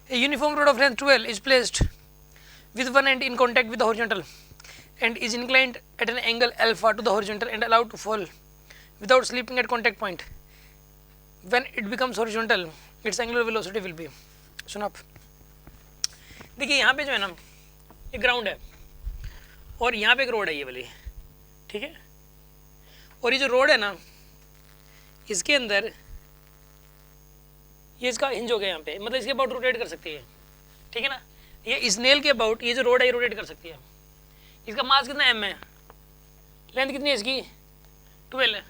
A uniform rod of length 12 is placed with one end in contact with the horizontal and is inclined at an angle alpha to the horizontal and allowed to fall without slipping at contact point. When it becomes horizontal, its angular velocity will be. सुनो आप, देखिए यहाँ पे जो है ना एक ground है और यहाँ पे एक रोड है ये वाली, ठीक है। और ये जो रोड है ना इसके अंदर ये इसका हिंज हो गया यहाँ पे, मतलब इसके अबाउट रोटेट कर सकती है, ठीक है ना। ये इस नेल के अबाउट ये जो रोड है ये रोटेट कर सकती है। इसका मास कितना m है, लेंथ कितनी है इसकी 12 है।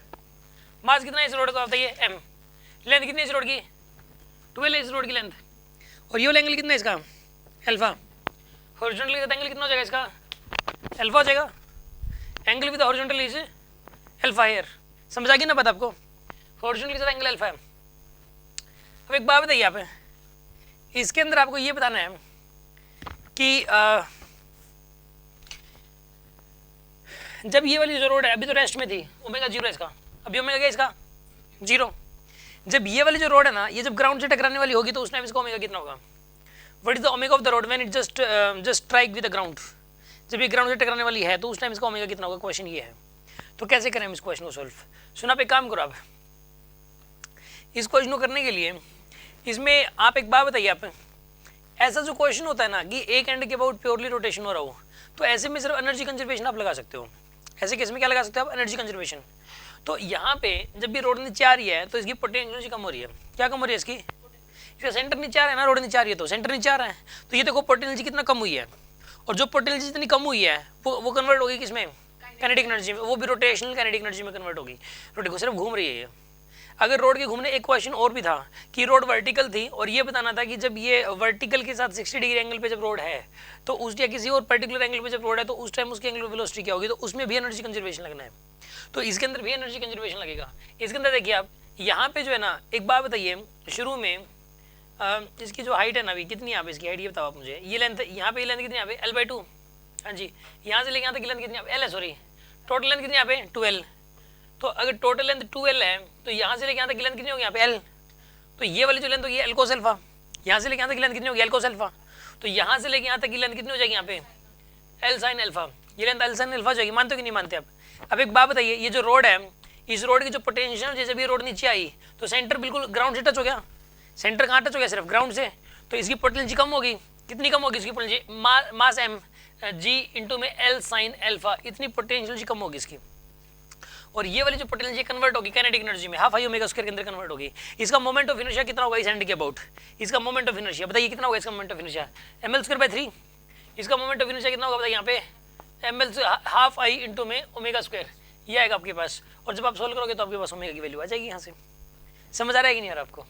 मास कितना है इस रोड का बताइए m, लेंथ कितनी है इस रोड की 12 है इस रोड की लेंथ। और ये एंगल कितना है इसका अल्फा, हॉरिजॉन्टल का एंगल कितना हो जाएगा इसका अल्फा हो जाएगा। Angle with horizontal is alpha here, समझ आ गई ना बात आपको। हॉरिजॉन्टल के साथ एंगल अल्फा है। अब एक बात बताइए आप, इसके अंदर आपको ये बताना है कि जब ये वाली जो रोड है अभी तो रेस्ट में थी, ओमेगा 0 है इसका, अभी ओमेगा क्या इसका 0। जब ये वाली जो रोड है ना ये जब ग्राउंड से टकराने वाली होगी तो उस टाइम इसका ओमेगा कितना होगा। What is the omega of the road when it just strike with the ground. जब ये ग्राउंड से टकराने वाली है तो उस टाइम इसका ओमेगा कितना होगा, क्वेश्चन ये है। तो कैसे करें हम इस क्वेश्चन को सॉल्व। सुना, आप एक काम करो, आप इस क्वेश्चन को करने के लिए इसमें आप एक बात बताइए, आप ऐसा जो क्वेश्चन होता है ना कि एक एंड के अबाउट प्योरली रोटेशन हो रहा हो, तो ऐसे में सिर्फ एनर्जी कंजर्वेशन आप लगा सकते हो। ऐसे केस में क्या लगा सकते हो आप, एनर्जी कंजर्वेशन। तो यहाँ पे जब भी रोड नीचे आ रही है तो इसकी पोटेंशियल एनर्जी कम हो रही है। क्या कम हो रही है इसकी, इसका सेंटर नीचे आ रहा है ना, रोड नीचे आ रही है तो सेंटर नीचे आ रहा है, तो ये देखो पोटेंशियल कितना कम हुई है। और जो पोटेंशियल जितनी कम हुई है वो कन्वर्ट होगी किसमें, काइनेटिक एनर्जी में, वो भी रोटेशनल काइनेटिक एनर्जी में कन्वर्ट होगी। रोड को सिर्फ घूम रही है ये। अगर रोड के घूमने एक क्वेश्चन और भी था कि रोड वर्टिकल थी और ये बताना था कि जब ये वर्टिकल के साथ 60 डिग्री एंगल पे जब रोड है तो उस या किसी और पर्टिकुलर एंगल पे जब रोड है तो उस टाइम उसकी एंगुलर वेलोसिटी क्या होगी, तो उसमें भी एनर्जी कंजर्वेशन लगना है। तो इसके अंदर भी एनर्जी कंजर्वेशन लगेगा। इसके अंदर देखिए आप यहाँ पे जो है ना, एक बात बताइए, शुरू में इसकी जो हाइट है ना अभी कितनी है, आप इसकी हाइट ये बताओ आप मुझे। ये लेंथ यहाँ पे, लेंथ कितनी यहाँ पे L/2, हाँ जी। यहाँ से लेके यहाँ तक लेंथ कितनी L है, सॉरी टोटल लेंथ कितनी यहाँ पे 12। तो अगर टोटल लेंथ 12 है तो यहाँ से लेके यहाँ तक की लेंथ कितनी होगी यहाँ पे L। तो ये वाली जो लेंथ होगी L cos अल्फा, यहाँ से लेके यहाँ तक की लेंथ कितनी होगी L cos अल्फा। तो यहाँ से लेके यहाँ तक की लेंथ कितनी हो जाएगी यहाँ पे L sin अल्फा। ये लेंथ L sin अल्फा हो जाएगी, मानते हो कि नहीं मानते आप। अब एक बात बताइए, ये जो रोड है इस रोड की जो पोटेंशियल, जैसे भी रोड नीचे आई तो सेंटर बिल्कुल ग्राउंड से टच हो गया। सेंटर कहाँ टच हो गया, सिर्फ ग्राउंड से। तो इसकी पोटेंशियल कम होगी, कितनी कम होगी इसकी पोटेंशियल, मास m g इंटू में L sin अल्फा, इतनी पोटेंशियल कम होगी इसकी। और ये वाली जो पोटेंशियल कन्वर्ट होगी काइनेटिक एनर्जी में, हाफ आई ओमेगा स्क्वायर के अंदर कन्वर्ट होगी। इसका मोमेंट ऑफ इनर्शिया कितना होगा इस एंड के अबाउट, इसका मोमेंट ऑफ इनर्शिया बताइए कितना होगा इसका मोमेंट ऑफ इनर्शिया ml²/3। इसका मोमेंट ऑफ इनर्शिया कितना होगा बताइए यहाँ पे ml हाफ आई इंटू में ओमेगा स्क्वायर, ये आएगा आपके पास। और जब आप सोल्व करोगे तो आपके पास ओमेगा की वैल्यू आ जाएगी यहाँ से। समझ आ रहा है कि नहीं यार आपको।